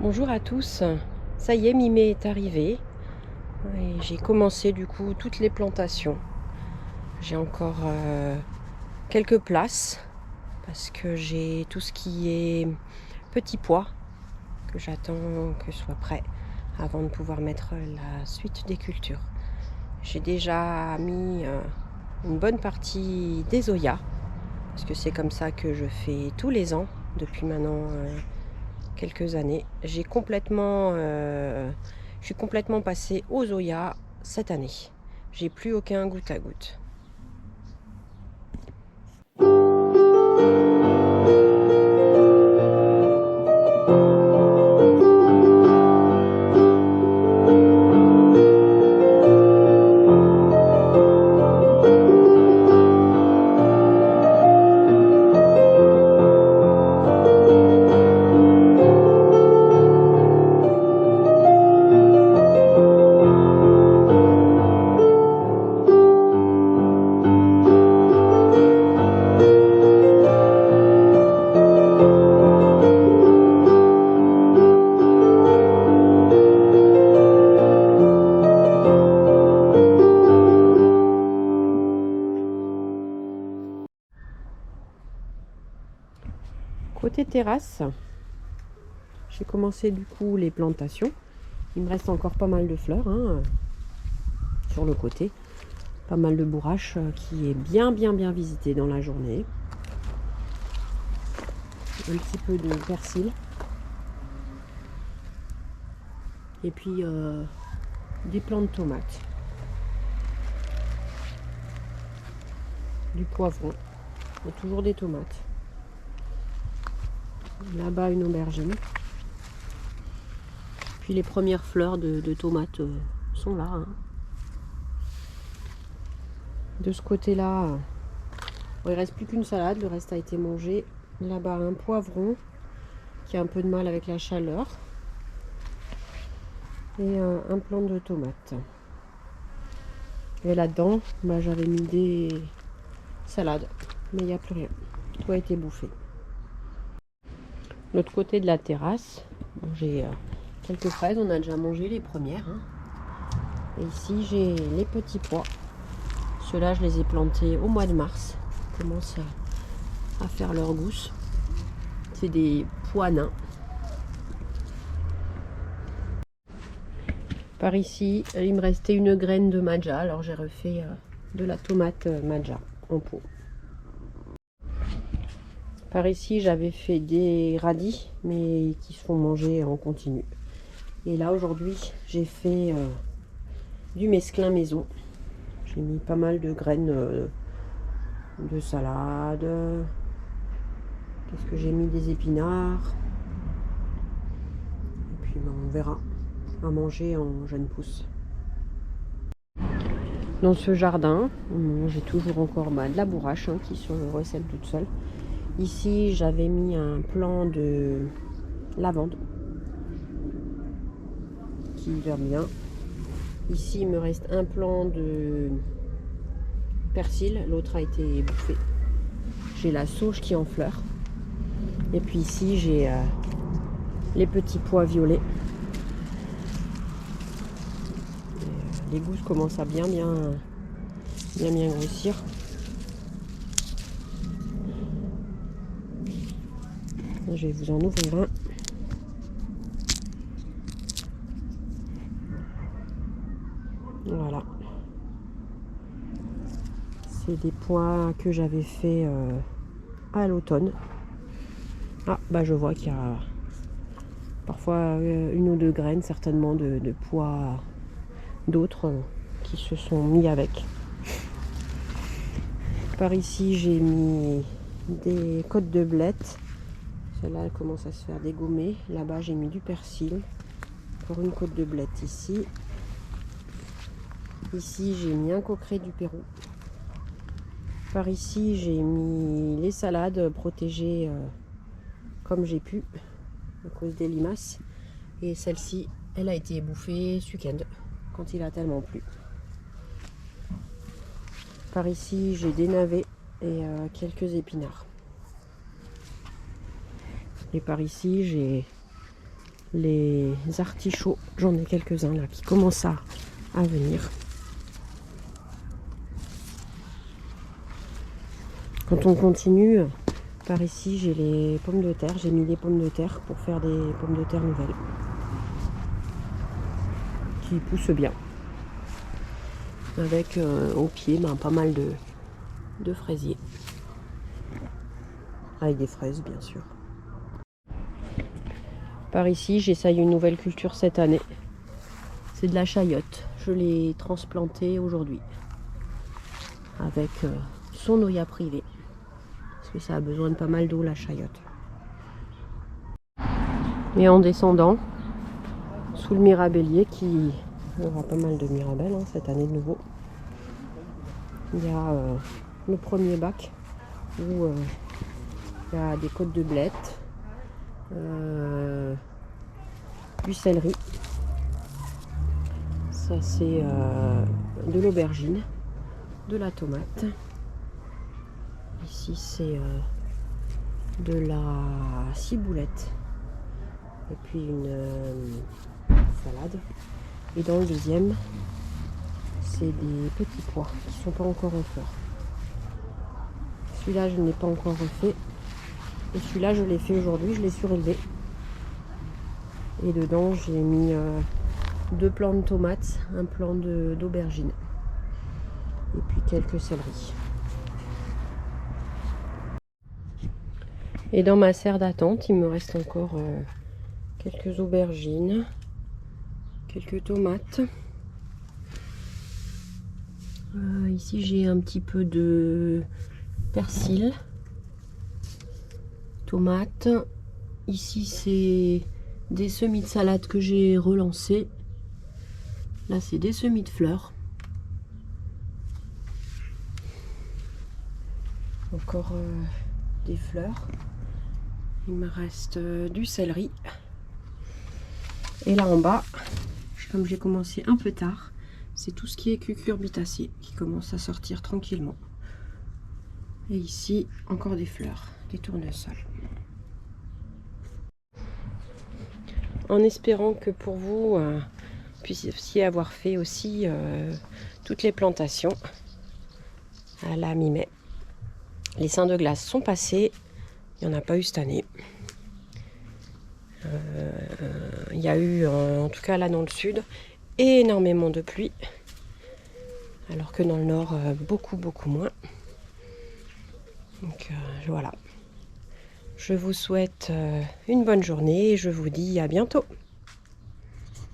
Bonjour à tous, ça y est, mi-mai est arrivé et j'ai commencé du coup toutes les plantations. J'ai encore quelques places parce que j'ai tout ce qui est petits pois que j'attends que soit prêt avant de pouvoir mettre la suite des cultures. J'ai déjà mis une bonne partie des Zoyas parce que c'est comme ça que je fais tous les ans depuis maintenant quelques années. Je suis complètement passée aux Zoya cette année. J'ai plus aucun goutte à goutte. Côté terrasse, j'ai commencé du coup les plantations. Il me reste encore pas mal de fleurs sur le côté. Pas mal de bourrache qui est bien visité dans la journée. Un petit peu de persil. Et puis des plants de tomates. Du poivron. Et toujours des tomates. Là-bas une aubergine. Puis les premières fleurs de tomates sont là. De ce côté-là, il ne reste plus qu'une salade, le reste a été mangé. Là-bas un poivron qui a un peu de mal avec la chaleur. Et un plant de tomates. Et là-dedans, j'avais mis des salades. Mais il n'y a plus rien. Tout a été bouffé. L'autre côté de la terrasse, j'ai quelques fraises. On a déjà mangé les premières. Et ici, j'ai les petits pois. Ceux-là, je les ai plantés au mois de mars. Ils commencent à faire leur gousse. C'est des pois nains. Par ici, il me restait une graine de maja. Alors j'ai refait de la tomate maja en pot. Par ici, j'avais fait des radis, mais qui se font manger en continu. Et là, aujourd'hui, j'ai fait du mesclin maison. J'ai mis pas mal de graines de salade. Qu'est-ce que j'ai mis? Des épinards. Et puis, on verra. À manger en jeune pousse. Dans ce jardin, j'ai toujours encore de la bourrache qui se recèle toute seule. Ici, j'avais mis un plant de lavande qui va bien. Ici, il me reste un plant de persil, l'autre a été bouffé. J'ai la sauge qui est en fleurs. Et puis ici, j'ai les petits pois violets. Les gousses commencent à bien grossir. Je vais vous en ouvrir un. Voilà. C'est des pois que j'avais fait à l'automne. Ah, je vois qu'il y a parfois une ou deux graines, certainement de pois d'autres qui se sont mis avec. Par ici, j'ai mis des côtes de blettes. Celle-là, elle commence à se faire dégommer. Là-bas, j'ai mis du persil. Encore une côte de blettes ici. Ici, j'ai mis un coqueret du Pérou. Par ici, j'ai mis les salades protégées comme j'ai pu à cause des limaces. Et celle-ci, elle a été bouffée ce week-end quand il a tellement plu. Par ici, j'ai des navets et quelques épinards. Et par ici, j'ai les artichauts. J'en ai quelques-uns là qui commencent à venir. Quand on continue par ici, j'ai les pommes de terre. J'ai mis des pommes de terre pour faire des pommes de terre nouvelles qui poussent bien. Avec au pied pas mal de fraisiers. Avec des fraises bien sûr. Par ici, j'essaye une nouvelle culture cette année. C'est de la chayote. Je l'ai transplantée aujourd'hui. Avec son noya privé. Parce que ça a besoin de pas mal d'eau la chayote. Et en descendant, sous le mirabellier qui aura pas mal de mirabelles cette année de nouveau. Il y a le premier bac où il y a des côtes de blettes, du céleri. Ça c'est de l'aubergine, de la tomate. Ici c'est de la ciboulette et puis une salade. Et dans le deuxième, c'est des petits pois qui ne sont pas encore en fleurs. Celui-là, je ne l'ai pas encore refait. Et celui-là, je l'ai fait aujourd'hui, je l'ai surélevé. Et dedans, j'ai mis 2 plants de tomates, un plant d'aubergine. Et puis quelques céleris. Et dans ma serre d'attente, il me reste encore quelques aubergines, quelques tomates. Ici, j'ai un petit peu de persil, tomates. Ici, c'est des semis de salade que j'ai relancés. Là, c'est des semis de fleurs. Encore des fleurs. Il me reste du céleri. Et là en bas, comme j'ai commencé un peu tard, c'est tout ce qui est cucurbitacées qui commence à sortir tranquillement. Et ici, encore des fleurs, des tournesols. En espérant que pour vous, puissiez avoir fait aussi toutes les plantations à la mi-mai. Les seins de glace sont passés, il n'y en a pas eu cette année. Il y a eu, en tout cas là dans le sud, énormément de pluie. Alors que dans le nord, beaucoup moins. Donc voilà. Je vous souhaite une bonne journée et je vous dis à bientôt.